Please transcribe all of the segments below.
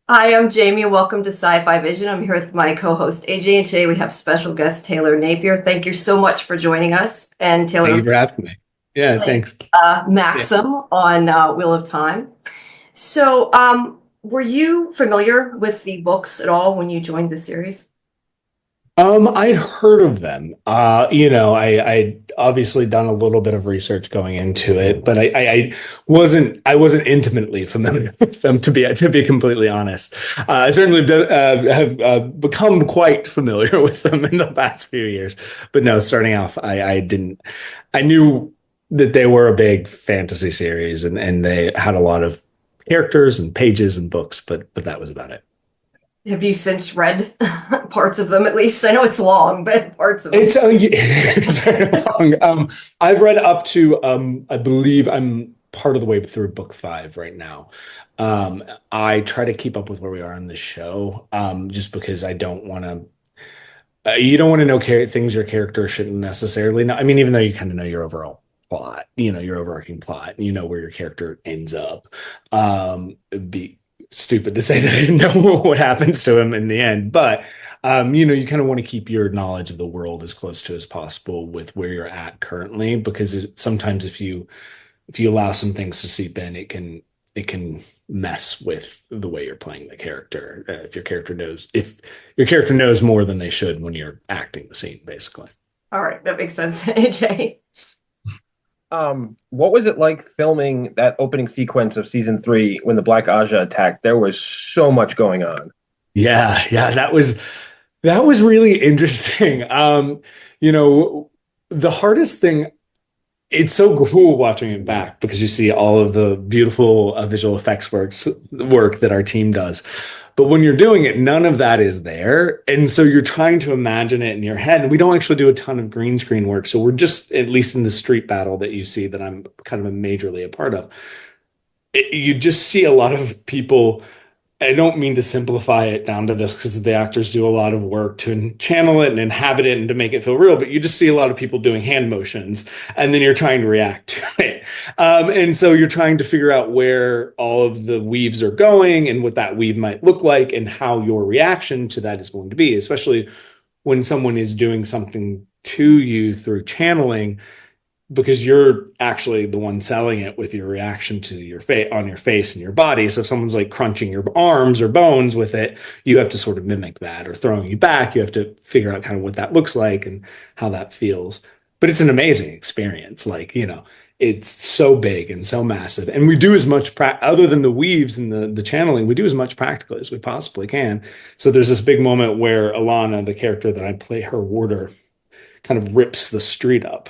Hi, I'm Jamie, and welcome to Sci-Fi-vision. I'm here with my co-host AJ, and today we have special guest Taylor Napier. Thank you so much for joining us. And Thank Taylor you for having me. Yeah, played thanks. Yeah. Maxim on Wheel of Time. Were you familiar with the books at all when you joined the series? I'd heard of them. I obviously done a little bit of research going into it, but I wasn't intimately familiar with them to be completely honest. I certainly have become quite familiar with them in the past few years, but no, starting off, I didn't. I knew that they were a big fantasy series and they had a lot of characters and pages and books, but that was about it. Have you since read parts of them at least? I know it's long, but parts of them. It's very long. I've read up to I believe I'm part of the way through book five right now. I try to keep up with where we are in the show, just because I don't want to. You don't want to know things your character shouldn't necessarily know. I mean, even though you kind of know your overall plot, your overarching plot, and you know where your character ends up. It'd be stupid to say that I didn't know what happens to him in the end, but you kind of want to keep your knowledge of the world as close to as possible with where you're at currently, because sometimes if you allow some things to seep in, it can mess with the way you're playing the character. If your character knows more than they should when you're acting the scene, basically. All right, that makes sense, AJ. What was it like filming that opening sequence of season 3 when the Black Aja attacked? There was so much going on. Yeah, that was really interesting. You know, the hardest thing, it's so cool watching it back because you see all of the beautiful visual effects work that our team does. But when you're doing it, none of that is there. And so you're trying to imagine it in your head. And we don't actually do a ton of green screen work. So we're just, at least in the street battle that you see that I'm kind of a majorly a part of, you just see a lot of people. I don't mean to simplify it down to this because the actors do a lot of work to channel it and inhabit it and to make it feel real, but you just see a lot of people doing hand motions and then you're trying to react to it. And so you're trying to figure out where all of the weaves are going and what that weave might look like and how your reaction to that is going to be, especially when someone is doing something to you through channeling, because you're actually the one selling it with your reaction to your face on your face and your body. So if someone's like crunching your arms or bones with it, you have to sort of mimic that, or throwing you back. You have to figure out kind of what that looks like and how that feels. But it's an amazing experience. It's so big and so massive. And we do as much, other than the weaves and the channeling, we do as much practical as we possibly can. So there's this big moment where Alana, the character that I play, her warder, kind of rips the street up.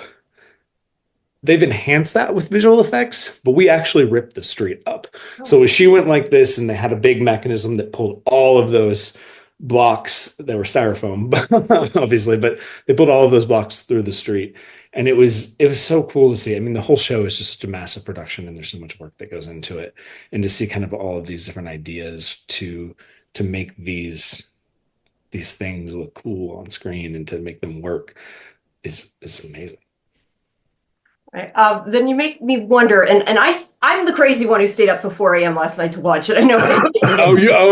They've enhanced that with visual effects, but we actually ripped the street up. So as she went like this, and they had a big mechanism that pulled all of those blocks. They were styrofoam, obviously, but they pulled all of those blocks through the street, and it was so cool to see. I mean, the whole show is just such a massive production, and there's so much work that goes into it, and to see kind of all of these different ideas to make these things look cool on screen and to make them work is amazing. Right. Then you make me wonder, I'm the crazy one who stayed up till 4 a.m. last night to watch it. I know,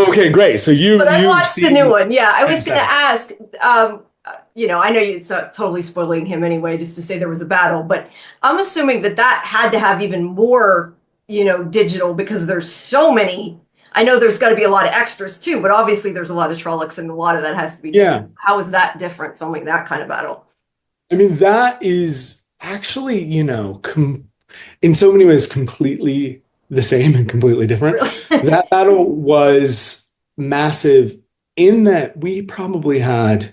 Okay, great. So but I you've watched the seen new one. Yeah, I was going to seven. ask. I know it's not totally spoiling him anyway, just to say there was a battle, but I'm assuming that had to have even more, digital because there's so many. I know there's got to be a lot of extras too, but obviously there's a lot of Trollocs and a lot of that has to be Yeah. digital. How is that different filming that kind of battle? I mean, that is actually, in so many ways completely the same and completely different. Really? That battle was massive in that we probably had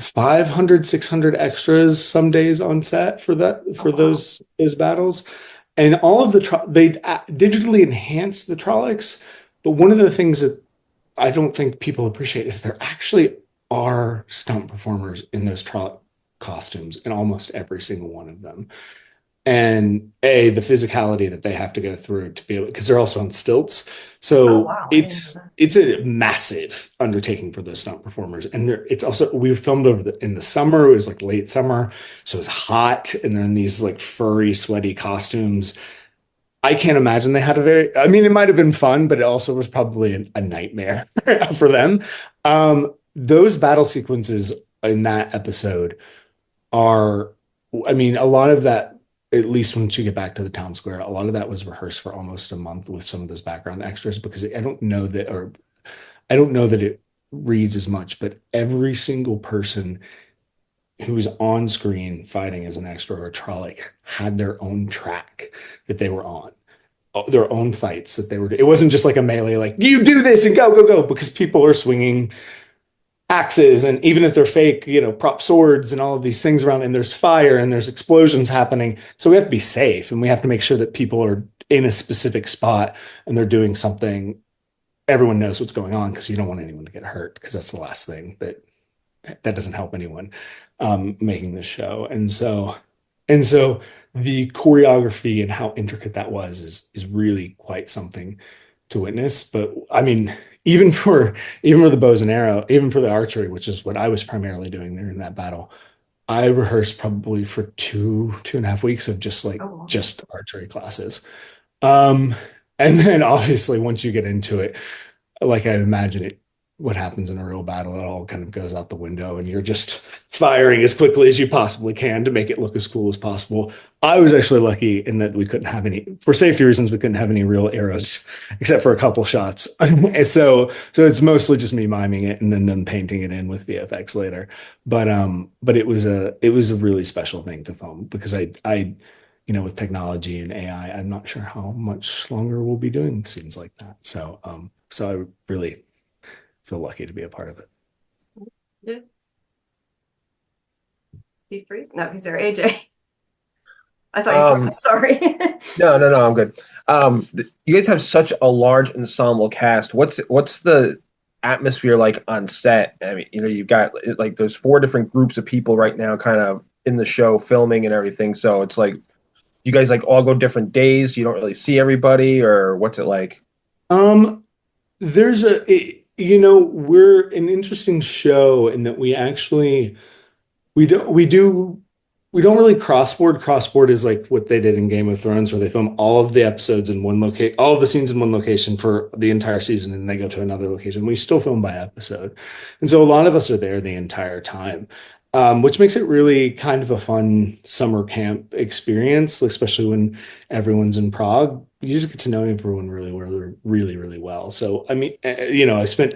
500, 600 extras some days on set for that Oh, for wow. those battles. And all of they digitally enhanced the Trollocs, but one of the things that I don't think people appreciate is there actually are stunt performers in those costumes in almost every single one of them. And the physicality that they have to go through to be able, because they're also on stilts. Oh, So wow. I didn't know it's that. it's a massive undertaking for those stunt performers. And it's also, we filmed in the summer. It was like late summer, so it's hot, and they're in these like furry, sweaty costumes. I can't imagine they had a very, I mean, it might have been fun, but it also was probably a nightmare for them. Those battle sequences in that episode are, I mean, a lot of that, at least once you get back to the town square, a lot of that was rehearsed for almost a month with some of those background extras because I don't know that it reads as much, but every single person who's on screen fighting as an extra or a Trolloc had their own track that they were on, their own fights that they were. It wasn't just like a melee, like you do this and go go go, because people are swinging axes and even if they're fake, prop swords and all of these things around, and there's fire and there's explosions happening. So we have to be safe and we have to make sure that people are in a specific spot and they're doing something. Everyone knows what's going on because you don't want anyone to get hurt because that's the last thing that doesn't help anyone making this show. And so the choreography and how intricate that was is really quite something to witness. But I mean, even for the bows and arrow, even for the archery, which is what I was primarily doing there in that battle, I rehearsed probably for 2.5 weeks of Oh, just archery classes. Um, and then obviously once you get into it, like I imagine it, what happens in a real battle, it all kind of goes out the window, and you're just firing as quickly as you possibly can to make it look as cool as possible. I was actually lucky in that we couldn't have any, for safety reasons, we couldn't have any real arrows except for a couple shots. So it's mostly just me miming it and then them painting it in with VFX later. But it was a really special thing to film because with technology and AI, I'm not sure how much longer we'll be doing scenes like that. So I really feel lucky to be a part of it. yeah. He freeze? No, he's there. AJ. I thought you froze. Um, Sorry. no, I'm good. You guys have such a large ensemble cast. What's the atmosphere like on set? I mean, you've got like there's four different groups of people right now, kind of in the show, filming and everything. So it's like you guys like all go different days. You don't really see everybody, or what's it like? Um, we're an interesting show in that we don't we do we don't really crossboard. Crossboard is like what they did in Game of Thrones, where they film all of the episodes in one location, all of the scenes in one location for the entire season, and they go to another location. We still film by episode, and so a lot of us are there the entire time, which makes it really kind of a fun summer camp experience, especially when everyone's in Prague. You just get to know everyone really, really well. So, I mean, I spent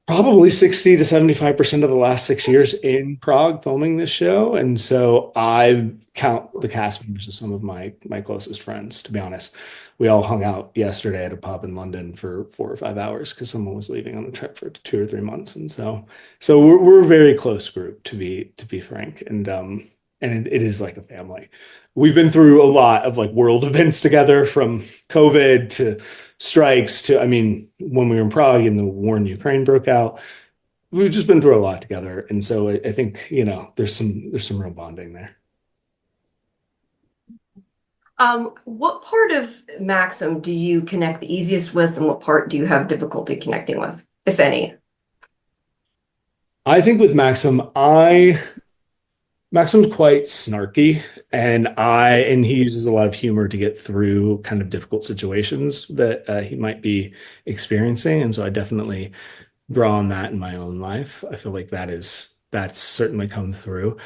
probably 60 to 75% of the last 6 years in Prague filming this show. And so I count the cast members as some of my closest friends, to be honest. We all hung out yesterday at a pub in London for 4 or 5 hours because someone was leaving on the trip for 2 or 3 months. And so we're a very close group to be frank. And it is like a family. We've been through a lot of like world events together, from COVID to strikes to, I mean, when we were in Prague and the war in Ukraine broke out. We've just been through a lot together. And so I think, there's some real bonding there. What part of Maxim do you connect the easiest with, and what part do you have difficulty connecting with, if any? I think with Maxim's quite snarky, and he uses a lot of humor to get through kind of difficult situations that he might be experiencing. And so I definitely draw on that in my own life. I feel like that's certainly come through.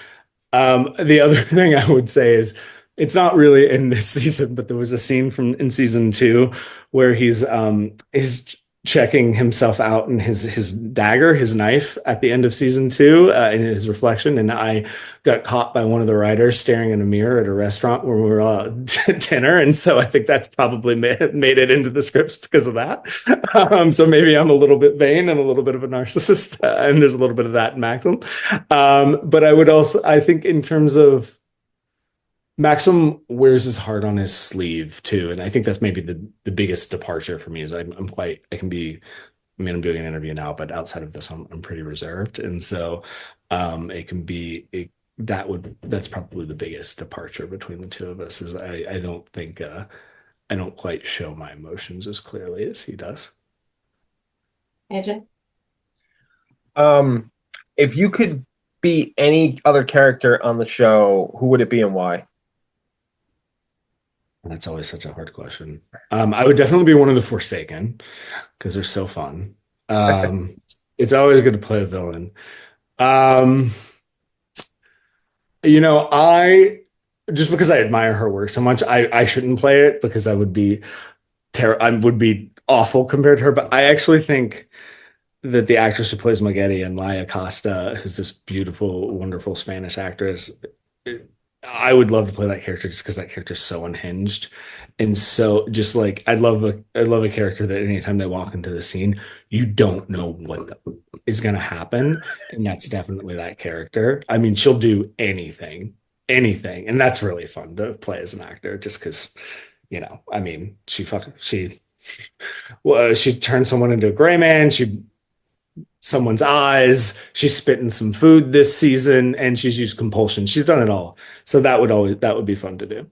The other thing I would say is it's not really in this season, but there was a scene from in season two where he's checking himself out in his dagger, his knife at the end of season two, in his reflection. And I got caught by one of the writers staring in a mirror at a restaurant where we were all at dinner. And so I think that's probably made it into the scripts because of that. So maybe I'm a little bit vain and a little bit of a narcissist, and there's a little bit of that in Maxim. But I think in terms of Maxim wears his heart on his sleeve too, and I think that's maybe the biggest departure for me. Is I can be. I mean, I'm doing an interview now, but outside of this, I'm pretty reserved, and so it can be that's probably the biggest departure between the two of us. Is I don't think I don't quite show my emotions as clearly as he does. AJ? Um, if you could be any other character on the show, who would it be and why? That's always such a hard question. I would definitely be one of the Forsaken because they're so fun. Um, it's always good to play a villain. Um, I just because I admire her work so much, I shouldn't play it because I would be awful compared to her. But I actually think that the actress who plays Maggette and Laia Costa, who's this beautiful, wonderful Spanish actress, I would love to play that character just because that character is so unhinged. And so just like I'd love a character that anytime they walk into the scene, you don't know what is gonna happen. And that's definitely that character. I mean, she'll do anything, anything. And that's really fun to play as an actor, just because, I mean, she turned someone into a gray man. She someone's eyes. She's spitting some food this season, and she's used compulsion. She's done it all. So that would be fun to do.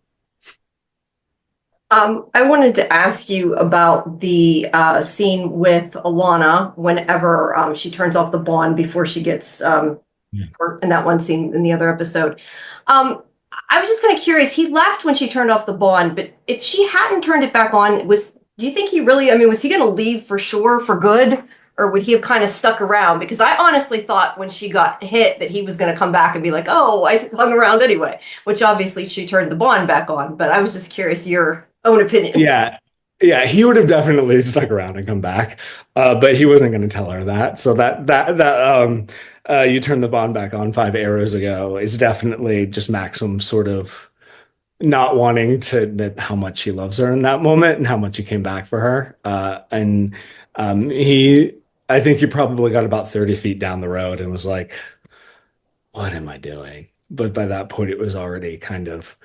I wanted to ask you about the scene with Alana whenever she turns off the bond before she gets Yeah. hurt in that one scene in the other episode. Um, I was just kind of curious. He left when she turned off the bond, but if she hadn't turned it back on, do you think he really, I mean, was he going to leave for sure for good? Or would he have kind of stuck around? Because I honestly thought when she got hit that he was going to come back and be like, oh, I hung around anyway, which obviously she turned the bond back on. But I was just curious your own opinion. Yeah. Yeah, he would have definitely stuck around and come back, but he wasn't going to tell her that. So you turned the bond back on 5 arrows ago is definitely just Maxim sort of not wanting to admit how much he loves her in that moment and how much he came back for her. And I think he probably got about 30 feet down the road and was like, what am I doing? But by that point, it was already kind of,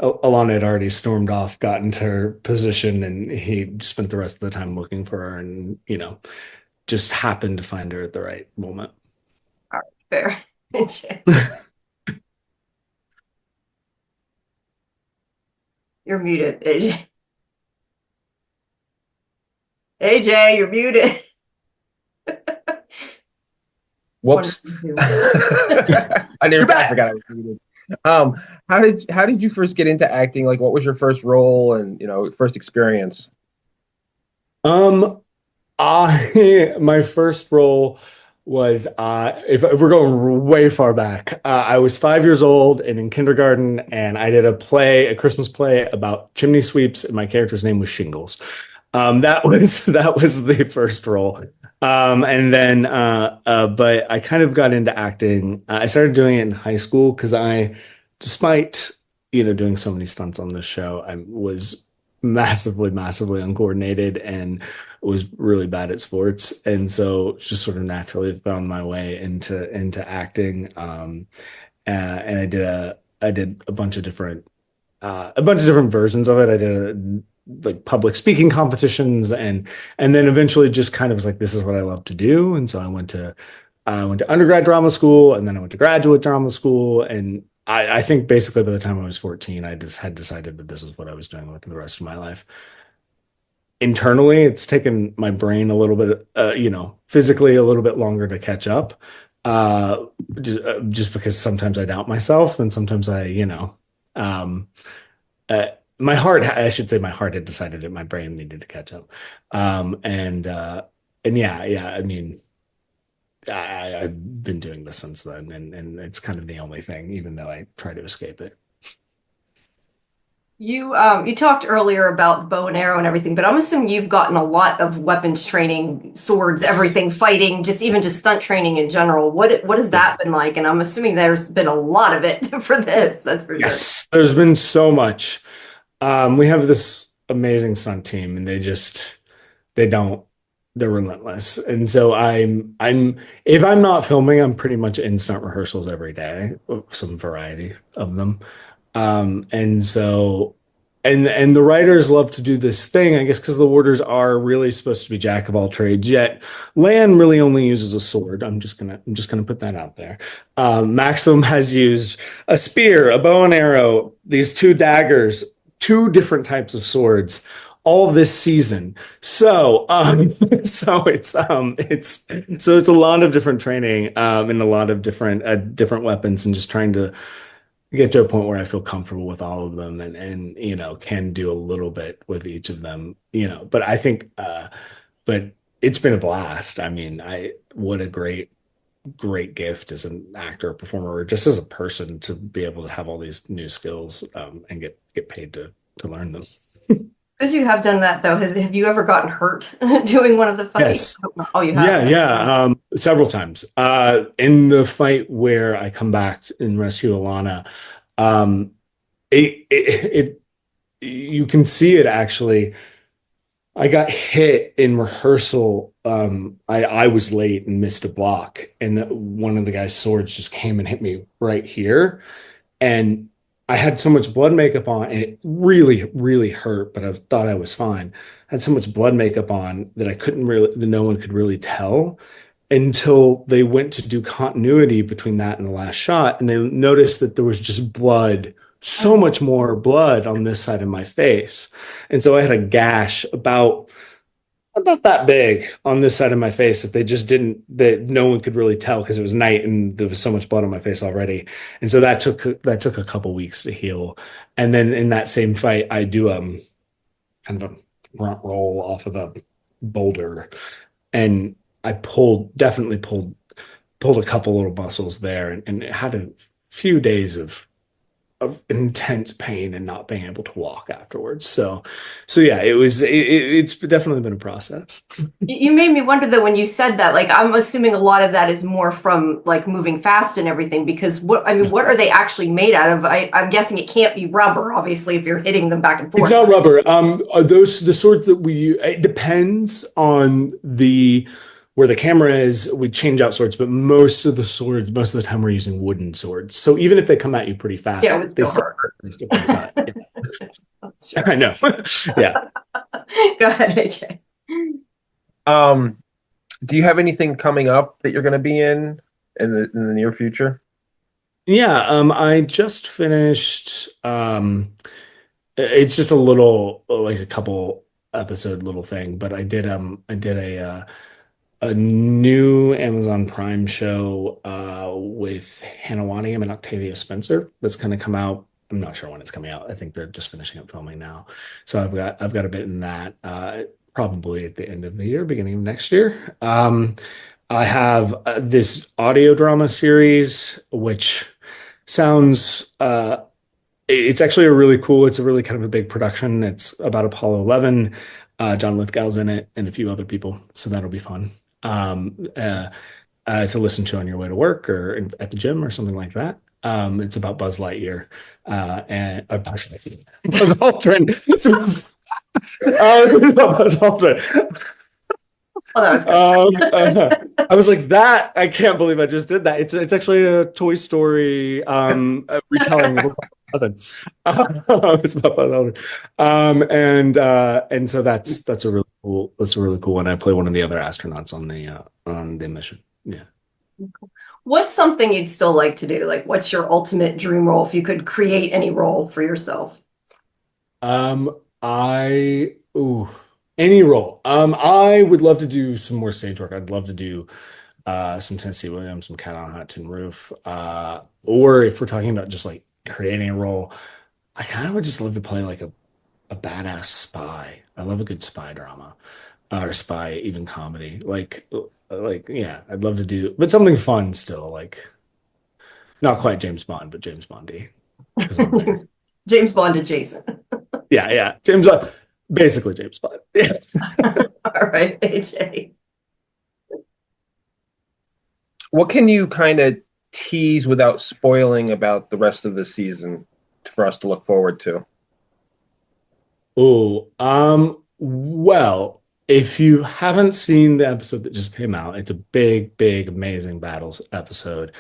Alana had already stormed off, got into her position, and he just spent the rest of the time looking for her and, just happened to find her at the right moment. All right, fair. You're muted, AJ. AJ, you're muted. Whoops. I forgot I was muted. How did you first get into acting? Like, what was your first role and first experience? Um, my first role was if we're going way far back, I was 5 years old and in kindergarten, and I did a Christmas play about chimney sweeps, and my character's name was Shingles. That was the first role. But I kind of got into acting. I started doing it in high school because despite doing so many stunts on this show, I was massively, massively uncoordinated and was really bad at sports, and so just sort of naturally found my way into acting. And I did a bunch of different versions of it. I did like public speaking competitions, and then eventually just kind of was like, this is what I love to do. And so I went to undergrad drama school, and then I went to graduate drama school. And I think basically by the time I was 14, I just had decided that this is what I was doing with the rest of my life. Internally, it's taken my brain a little bit, physically a little bit longer to catch up. Just because sometimes I doubt myself, and sometimes um, uh, I should say my heart had decided that my brain needed to catch up. And yeah, I mean, I've been doing this since then, and it's kind of the only thing, even though I try to escape it. You talked earlier about the bow and arrow and everything, but I'm assuming you've gotten a lot of weapons training, swords, everything, fighting, just stunt training in general. What has that been like? And I'm assuming there's been a lot of it for this. That's for sure. Yes, there's been so much. We have this amazing stunt team, and they're relentless. And so if I'm not filming, I'm pretty much in stunt rehearsals every day, some variety of them. And so, and the writers love to do this thing, I guess, because the warders are really supposed to be jack of all trades. Yet Lan really only uses a sword. I'm just gonna put that out there. Maxim has used a spear, a bow and arrow, these two daggers, two different types of swords, all this season. So, it's a lot of different training, and a lot of different weapons, and just trying to get to a point where I feel comfortable with all of them and can do a little bit with each of them, but I think but it's been a blast. I mean, I what a great gift as an actor, performer, or just as a person to be able to have all these new skills and get paid to learn them. Because you have done that though, have you ever gotten hurt doing one of the fights? Yes. Oh, you have? Yeah, yeah. Several times. In the fight where I come back and rescue Alana, um, you can see it actually. I got hit in rehearsal. I was late and missed a block, and one of the guy's swords just came and hit me right here. And I had so much blood makeup on, and it really, really hurt, but I thought I was fine. I had so much blood makeup on that that no one could really tell until they went to do continuity between that and the last shot, and they noticed that there was just blood, so much more blood on this side of my face. And so I had a gash about that big on this side of my face that no one could really tell because it was night and there was so much blood on my face already. And so that took a couple weeks to heal. And then in that same fight, I do kind of a front roll off of a boulder, and I definitely pulled a couple little muscles there, and it had a few days of intense pain and not being able to walk afterwards. So yeah, it's definitely been a process. You made me wonder though when you said that, like I'm assuming a lot of that is more from like moving fast and everything, because what are they actually made out of? I'm guessing it can't be rubber, obviously, if you're hitting them back and forth. It's not rubber. Are those the swords that we use? It depends on where the camera is. We change out swords, but most of the time we're using wooden swords. So even if they come at you pretty fast, Yeah, it would still hurt. They still pretty fast. Yeah. I know. Yeah. Go ahead, AJ. Do you have anything coming up that you're going to be in the near future? Yeah. I just finished. It's just a little, like a couple episode little thing, but I did a new Amazon Prime show with Hannah Waddingham and Octavia Spencer that's going to come out. I'm not sure when it's coming out. I think they're just finishing up filming now. So I've got a bit in that probably at the end of the year, beginning of next year. I have this audio drama series, which sounds it's actually it's a really kind of a big production. It's about Apollo 11. John Lithgow's in it and a few other people. So that'll be fun to listen to on your way to work or at the gym or something like that. It's about Buzz Lightyear and Buzz Aldrin. It's about Buzz Aldrin. Oh, that was good. I was like, that I can't believe I just did that. It's actually a Toy Story retelling of nothing. It's about Buzz Aldrin. And so that's a really cool one. I play one of the other astronauts on the mission. Yeah. What's something you'd still like to do? Like, what's your ultimate dream role if you could create any role for yourself? Any role. I would love to do some more stage work. I'd love to do some Tennessee Williams, some Cat on a Hot Tin Roof. Or if we're talking about just like creating a role, I kind of would just love to play like a badass spy. I love a good spy drama or spy even comedy. Yeah, I'd love to do, but something fun still, like not quite James Bond, but James Bondy. James Bond adjacent. Yeah, James Bond. Basically, James Bond. Yes. All right, AJ. What can you kind of tease without spoiling about the rest of the season for us to look forward to? Well, if you haven't seen the episode that just came out, it's a big, big, amazing battles episode.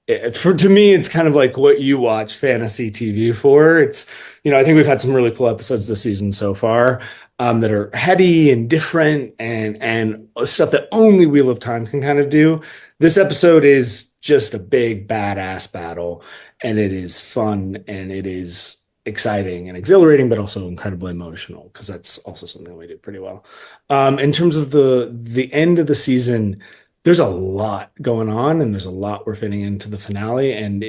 To me, it's kind of like what you watch fantasy TV for. I think we've had some really cool episodes this season so far that are heady and different and stuff that only Wheel of Time can kind of do. This episode is just a big badass battle, and it is fun and it is exciting and exhilarating, but also incredibly emotional because that's also something we do pretty well. In terms of the end of the season, there's a lot going on and there's a lot we're fitting into the finale, and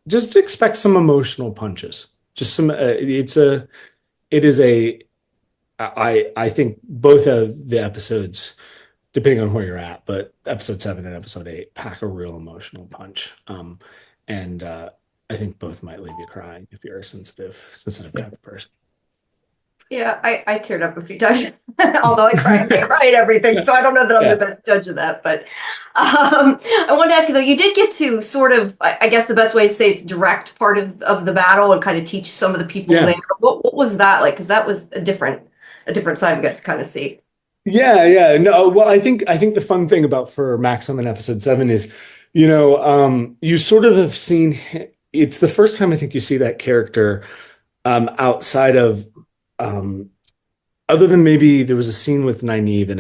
just expect some emotional punches. Just some. It is a. I think both of the episodes, depending on where you're at, but episode 7 and episode 8 pack a real emotional punch. And I think both might leave you crying if you're a sensitive type of person. Yeah, I teared up a few times, although I cry at everything, so I don't know that I'm the Yeah. best judge of that. But I wanted to ask you though, you did get to sort of, I guess the best way to say it's direct part of the battle and kind of teach some of the people there. Yeah. What was that like? Because that was a different side we got to kind of see. Yeah, yeah. No, well, I think the fun thing about for Maxim in episode 7 is, you sort of have seen it's the first time I think you see that character outside of um other than maybe there was a scene with Nynaeve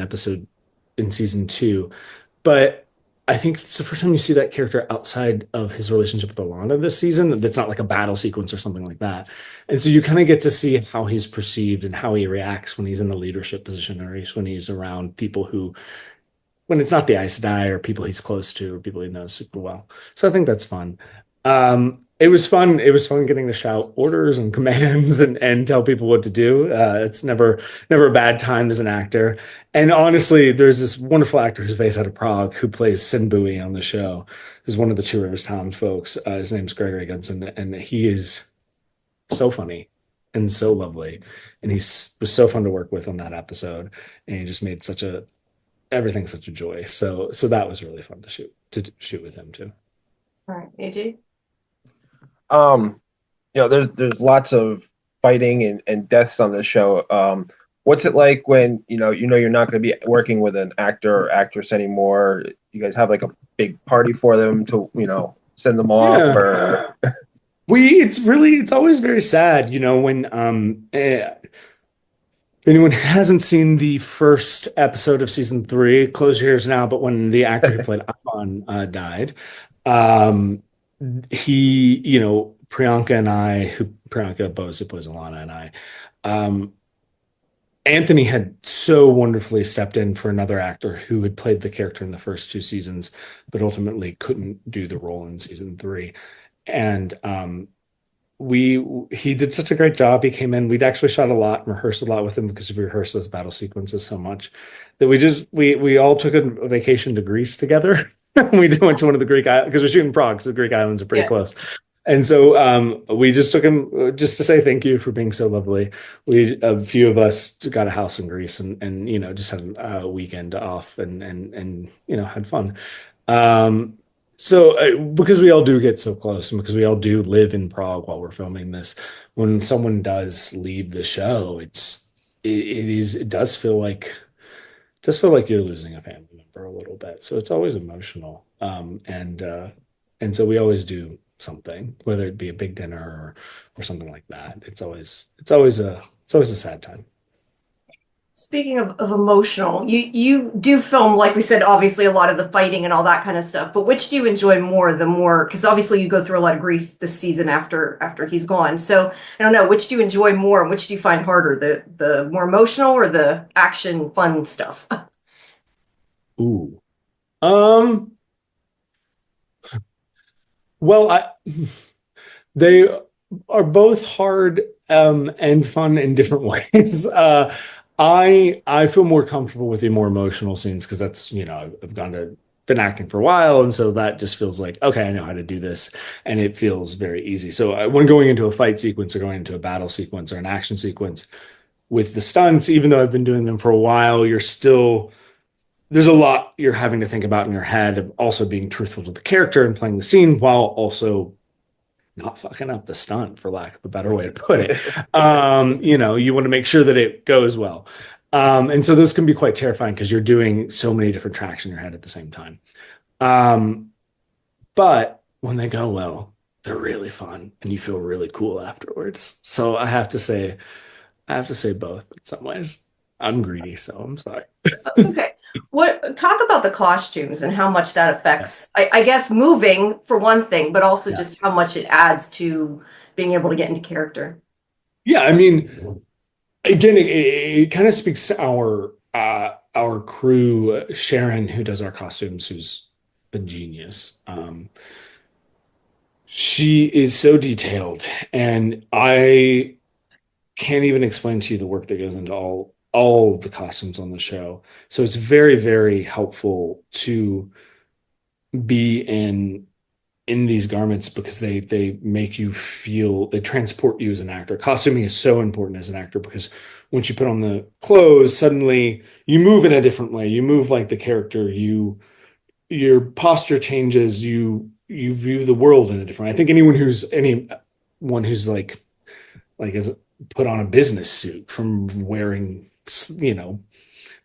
in season 2, but I think it's the first time you see that character outside of his relationship with Alana this season. That's not like a battle sequence or something like that. And so you kind of get to see how he's perceived and how he reacts when he's in a leadership position or when he's around people who, when it's not the Aes Sedai or people he's close to or people he knows super well. So I think that's fun. It was fun. It was fun getting to shout orders and commands and tell people what to do. It's never a bad time as an actor. And honestly, there's this wonderful actor who's based out of Prague who plays Sinbui on the show, who's one of the Two Rivers Town folks. His name's Gregory Gunson, and he is so funny and so lovely. And was so fun to work with on that episode. And he just made everything such a joy. So that was really fun to shoot with him too. All right, AJ. Um, there's lots of fighting and deaths on this show. What's it like when you're not going to be working with an actor or actress anymore? You guys have like a big party for them to send them off, Yeah. or It's always very sad, when anyone hasn't seen the first episode of season 3, close your ears now, but when the actor who played Amon died, um, Priyanka Bose, who plays Alana, and Anthony had so wonderfully stepped in for another actor who had played the character in the first 2 seasons, but ultimately couldn't do the role in season 3. And he did such a great job. He came in. We'd actually shot a lot and rehearsed a lot with him because we rehearsed those battle sequences so much that we all took a vacation to Greece together. We went to one of the Greek islands because we're shooting Prague, so the Greek islands are pretty Yeah. close. And so we just took him just to say thank you for being so lovely. A few of us got a house in Greece and just had a weekend off and had fun. So because we all do get so close and because we all do live in Prague while we're filming this, when someone does leave the show, it does feel like you're losing a family member a little bit. So it's always emotional. And so we always do something, whether it be a big dinner or something like that. It's always a sad time. Speaking of emotional, you do film, like we said, obviously a lot of the fighting and all that kind of stuff, but which do you enjoy more, because obviously you go through a lot of grief this season after he's gone. So I don't know, which do you enjoy more and which do you find harder, the more emotional or the action fun stuff? Ooh. Um, well, they are both hard and fun in different ways. I feel more comfortable with the more emotional scenes because that's, I've been acting for a while, and so that just feels like, okay, I know how to do this, and it feels very easy. So when going into a fight sequence or going into a battle sequence or an action sequence with the stunts, even though I've been doing them for a while, there's a lot you're having to think about in your head of also being truthful to the character and playing the scene while also not fucking up the stunt, for lack of a better way to put it. You want to make sure that it goes well. And so those can be quite terrifying because you're doing so many different tracks in your head at the same time. But when they go well, they're really fun and you feel really cool afterwards. So I have to say both in some ways. I'm greedy, so I'm sorry. Okay. Talk about the costumes and how much that affects, I guess, moving for one thing, but also Yeah. just how much it adds to being able to get into character. Yeah, I mean, again, it kind of speaks to our crew, Sharon, who does our costumes, who's a genius. She is so detailed, and I can't even explain to you the work that goes into all of the costumes on the show. So it's very, very helpful to be in these garments because they make you feel, they transport you as an actor. Costuming is so important as an actor because once you put on the clothes, suddenly you move in a different way. You move like the character. Your posture changes. You view the world in a different way. I think anyone who's like has put on a business suit from wearing, you know,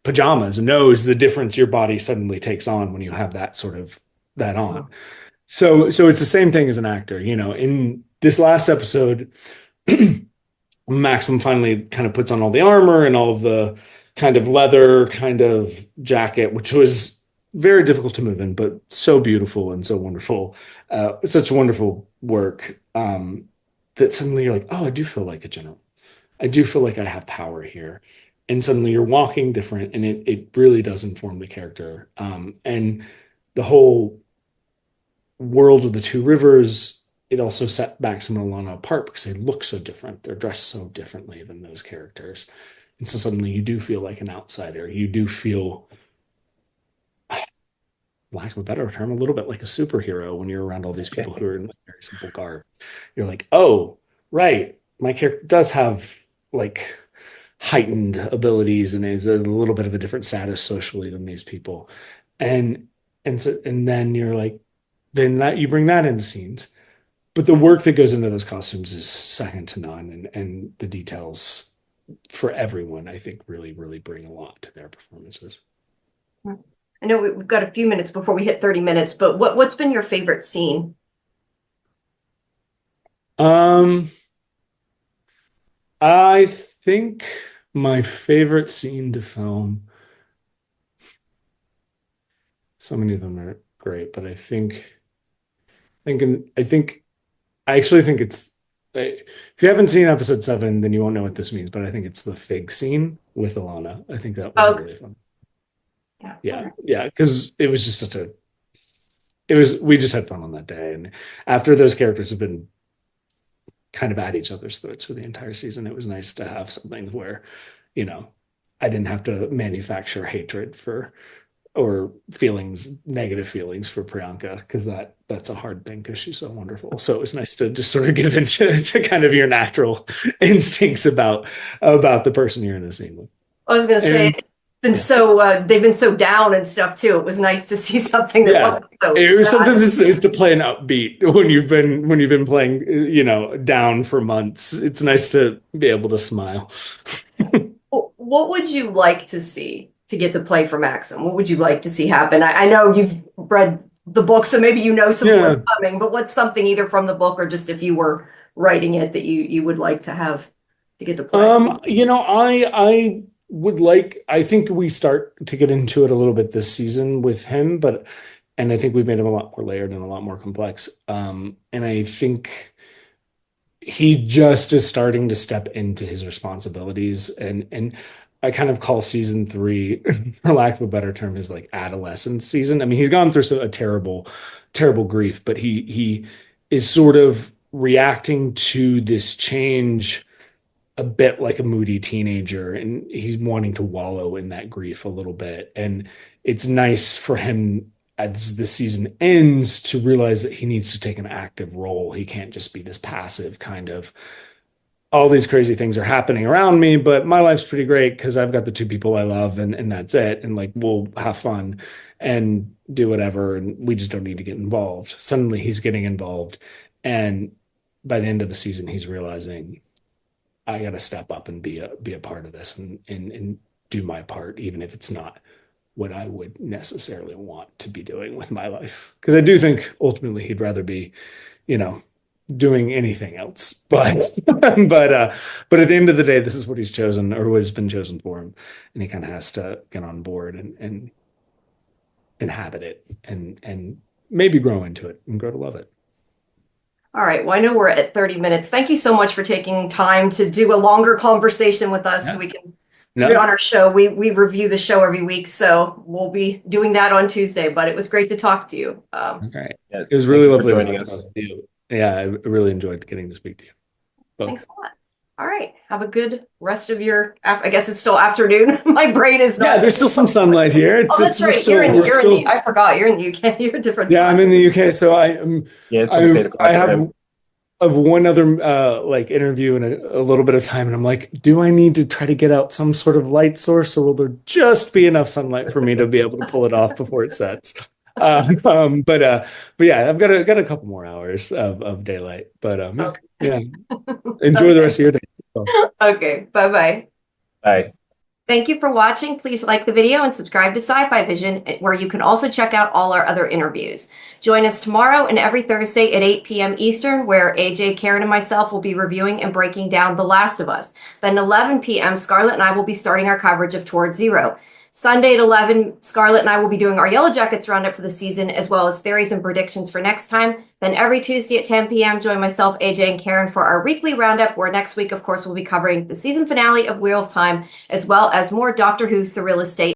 pajamas knows the difference your body suddenly takes on when you have that sort of that on. So it's the same thing as an actor, you know. In this last episode, Maxim finally kind of puts on all the armor and all of the kind of leather kind of jacket, which was very difficult to move in, but so beautiful and so wonderful. Such wonderful work that suddenly you're like, oh, I do feel like a general. I do feel like I have power here. And suddenly you're walking different, and it really does inform the character. And the whole world of the two rivers, it also set Maxim and Alana apart because they look so different. They're dressed so differently than those characters. And so suddenly you do feel like an outsider. You do feel, lack of a better term, a little bit like a superhero when you're around all these people who are in like very simple garb. You're like, oh, right, my character does have like heightened abilities and is a little bit of a different status socially than these people. And and then you're like, then that you bring that into scenes. But the work that goes into those costumes is second to none, and the details for everyone, I think, really, really bring a lot to their performances. I know we've got a few minutes before we hit 30 minutes, but what's been your favorite scene? Um, I think my favorite scene to film, so many of them are great, but I actually think it's if you haven't seen episode 7, then you won't know what this means, but I think it's the fig scene with Alana. I think that was Oh, really fun. yeah. Yeah, yeah, because it was just such a it was we just had fun on that day. And after those characters have been kind of at each other's throats for the entire season, it was nice to have something where, you know, I didn't have to manufacture hatred for or feelings, negative feelings for Priyanka, because that's a hard thing because she's so wonderful. So it was nice to just sort of give into to kind of your natural instincts about the person you're in a scene with. I was gonna say And it's been yeah, so they've been so down and stuff too. It was nice to see something that yeah. wasn't so It was sad. sometimes it's nice to play an upbeat when you've been playing, you know, down for months. It's nice to be able to smile. What would you like to see to get to play for Maxim? What would you like to see happen? I know you've read the book, so maybe you know some of Yeah. what's coming, but what's something either from the book or just if you were writing it that you would like to have to get to play? You know, I would like I think we start to get into it a little bit this season with him, but and I think we've made him a lot more layered and a lot more complex. And I think he just is starting to step into his responsibilities, and I kind of call season 3, for lack of a better term, his like adolescence season. I mean, he's gone through a terrible grief, but he is sort of reacting to this change a bit like a moody teenager, and he's wanting to wallow in that grief a little bit. And it's nice for him as the season ends to realize that he needs to take an active role. He can't just be this passive kind of, all these crazy things are happening around me, but my life's pretty great because I've got the two people I love, and that's it. And like, we'll have fun and do whatever. And we just don't need to get involved. Suddenly he's getting involved. And by the end of the season, he's realizing I got to step up and be a part of this, and do my part, even if it's not what I would necessarily want to be doing with my life. Because I do think ultimately he'd rather be, you know, doing anything else. But but at the end of the day, this is what he's chosen, or what has been chosen for him, and he kind of has to get on board and inhabit it, and maybe grow into it and grow to love it. All right. Well, I know we're at 30 minutes. Thank you so much for taking time to do a longer conversation with us so Yeah. we can No. be on our show. We review the show every week, so we'll be doing that on Tuesday, but it was great to talk to you. Okay. Yes, It was thank really you for lovely to joining talk us. about with you. Yeah, I really enjoyed getting to speak to you both. Thanks a lot. All right. Have a good rest of your, I guess it's still afternoon. My brain is not. Yeah, there's still some sunlight here. Oh, that's right. I forgot. You're in the UK. You're a different Yeah, time. I'm in the UK, so I am. Yeah, it's almost 8 o'clock I for have him. of one other like interview in a little bit of time, and I'm like, do I need to try to get out some sort of light source, or will there just be enough sunlight for me to be able to pull it off before it sets? But yeah, I've got a couple more hours of daylight. But Okay. yeah, enjoy the rest of your day. So. Okay. Bye-bye. Bye. Thank you for watching. Please like the video and subscribe to Sci-Fi-vision, where you can also check out all our other interviews. Join us tomorrow and every Thursday at 8 p.m. Eastern, where AJ, Karen, and myself will be reviewing and breaking down The Last of Us. Then 11 p.m., Scarlett and I will be starting our coverage of Toward Zero. Sunday at 11, Scarlett and I will be doing our Yellowjackets roundup for the season, as well as theories and predictions for next time. Then every Tuesday at 10 p.m., join myself, AJ, and Karen for our weekly roundup, where next week, of course, we'll be covering the season finale of Wheel of Time, as well as more Doctor Who Surreal Estate